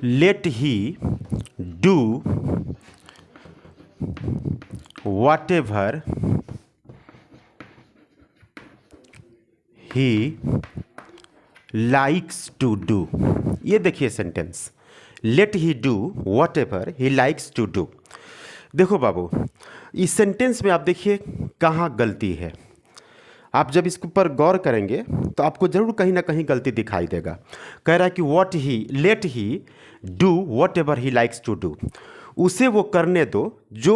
Late he do whatever he likes to do. ये देखिए sentence, let he do whatever he likes to do. देखो बाबू, इस sentence में आप देखिए कहाँ गलती है। आप जब इसके ऊपर गौर करेंगे तो आपको जरूर कहीं ना कहीं गलती दिखाई देगा। कह रहा है कि what he let he do whatever he likes to do. उसे वो करने दो जो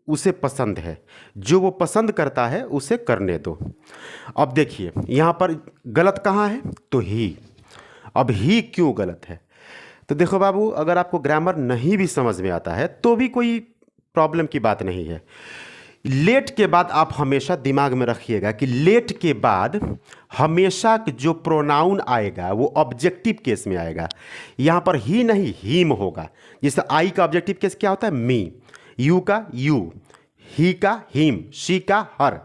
उसे पसंद है, जो वो पसंद करता है उसे करने दो। अब देखिए यहाँ पर गलत कहाँ है, तो ही। अब ही क्यों गलत है? तो देखो बाबू, अगर आपको ग्रामर नहीं भी समझ में आता है तो भी कोई प्रॉब्लम की बात नहीं है। लेट के बाद आप हमेशा दिमाग में रखिएगा कि लेट के बाद हमेशा जो प्रोनाउन आएगा वो ऑब्जेक्टिव केस में आएगा। यहाँ पर ही नहीं हीम होगा। जैसे आई का ऑब्जेक्टिव केस क्या होता है? मी। यू का यू, ही का हिम, शी का हर।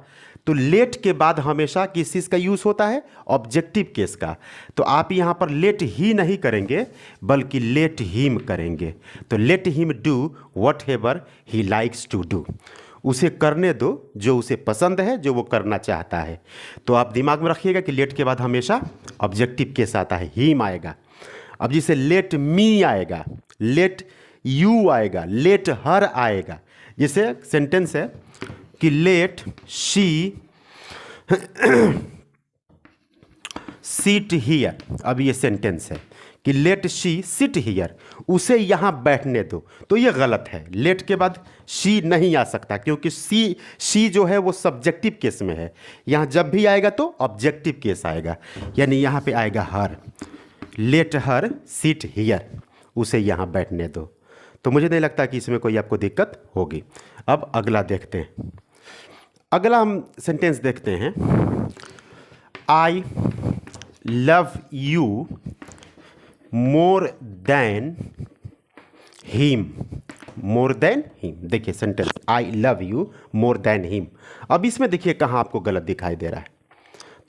तो लेट के बाद हमेशा किस चीज़ का यूज़ होता है? ऑब्जेक्टिव केस का। तो आप यहाँ पर लेट ही नहीं करेंगे बल्कि लेट हिम करेंगे। तो let him do whatever he likes to do. उसे करने दो जो उसे पसंद है, जो वो करना चाहता है। तो आप दिमाग में रखिएगा कि लेट के बाद हमेशा ऑब्जेक्टिव केस आता है, हिम आएगा। अब जैसे लेट मी आएगा, लेट यू आएगा, लेट हर आएगा। जैसे सेंटेंस है कि लेट शी सिट हियर। अब ये सेंटेंस है कि लेट शी सिट हियर, उसे यहाँ बैठने दो। तो ये गलत है। लेट के बाद शी नहीं आ सकता क्योंकि शी जो है वो सब्जेक्टिव केस में है। यहाँ जब भी आएगा तो ऑब्जेक्टिव केस आएगा, यानी यहाँ पे आएगा हर। लेट हर सिट हियर, उसे यहाँ बैठने दो। तो मुझे नहीं लगता कि इसमें कोई आपको दिक्कत होगी। अब अगला देखते हैं। अगला हम सेंटेंस देखते हैं, I love you more than him. More than him, देखिए sentence, I love you more than him. अब इसमें देखिए कहाँ आपको गलत दिखाई दे रहा है।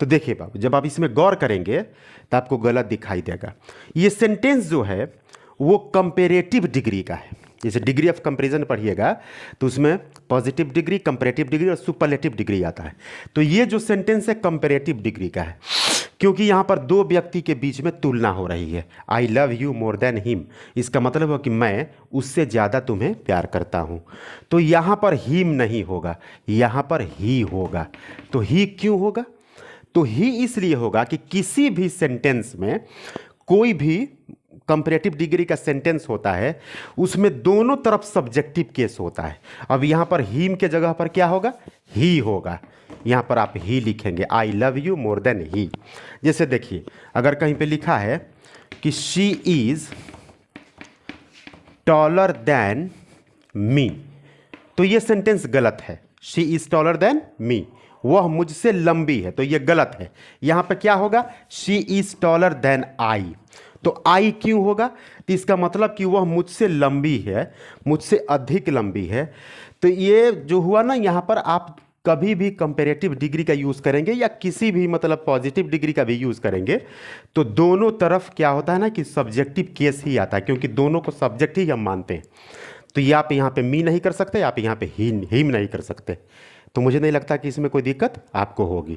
तो देखिए बाबू, जब आप इसमें गौर करेंगे तो आपको गलत दिखाई देगा। ये सेंटेंस जो है वो कंपेरेटिव डिग्री का है। जैसे डिग्री ऑफ कंपैरिजन पढ़िएगा तो उसमें पॉजिटिव डिग्री, कंपैरेटिव डिग्री और सुपरलेटिव डिग्री आता है। तो ये जो सेंटेंस है कंपैरेटिव डिग्री का है, क्योंकि यहाँ पर दो व्यक्ति के बीच में तुलना हो रही है। आई love you more than him, इसका मतलब है कि मैं उससे ज़्यादा तुम्हें प्यार करता हूँ। तो यहाँ पर हिम नहीं होगा, यहाँ पर ही होगा। तो ही क्यों होगा? तो ही इसलिए होगा कि किसी भी सेंटेंस में, कोई भी कंपैरेटिव डिग्री का सेंटेंस होता है उसमें दोनों तरफ सब्जेक्टिव केस होता है। अब यहाँ पर हिम के जगह पर क्या होगा? ही होगा। यहाँ पर आप ही लिखेंगे, I love you more than he. जैसे देखिए, अगर कहीं पे लिखा है कि she is taller than me, तो ये सेंटेंस गलत है। She is taller than me, वह मुझसे लंबी है, तो ये गलत है। यहाँ पे क्या होगा? She is taller than I. तो आई क्यों होगा? तो इसका मतलब कि वह मुझसे लंबी है, मुझसे अधिक लंबी है। तो ये जो हुआ ना, यहाँ पर आप कभी भी कंपैरेटिव डिग्री का यूज़ करेंगे या किसी भी मतलब पॉजिटिव डिग्री का भी यूज़ करेंगे तो दोनों तरफ क्या होता है ना कि सब्जेक्टिव केस ही आता है, क्योंकि दोनों को सब्जेक्ट ही हम मानते हैं। तो ये आप यहाँ पे मी नहीं कर सकते, आप यहाँ पे हिम नहीं कर सकते। तो मुझे नहीं लगता कि इसमें कोई दिक्कत आपको होगी।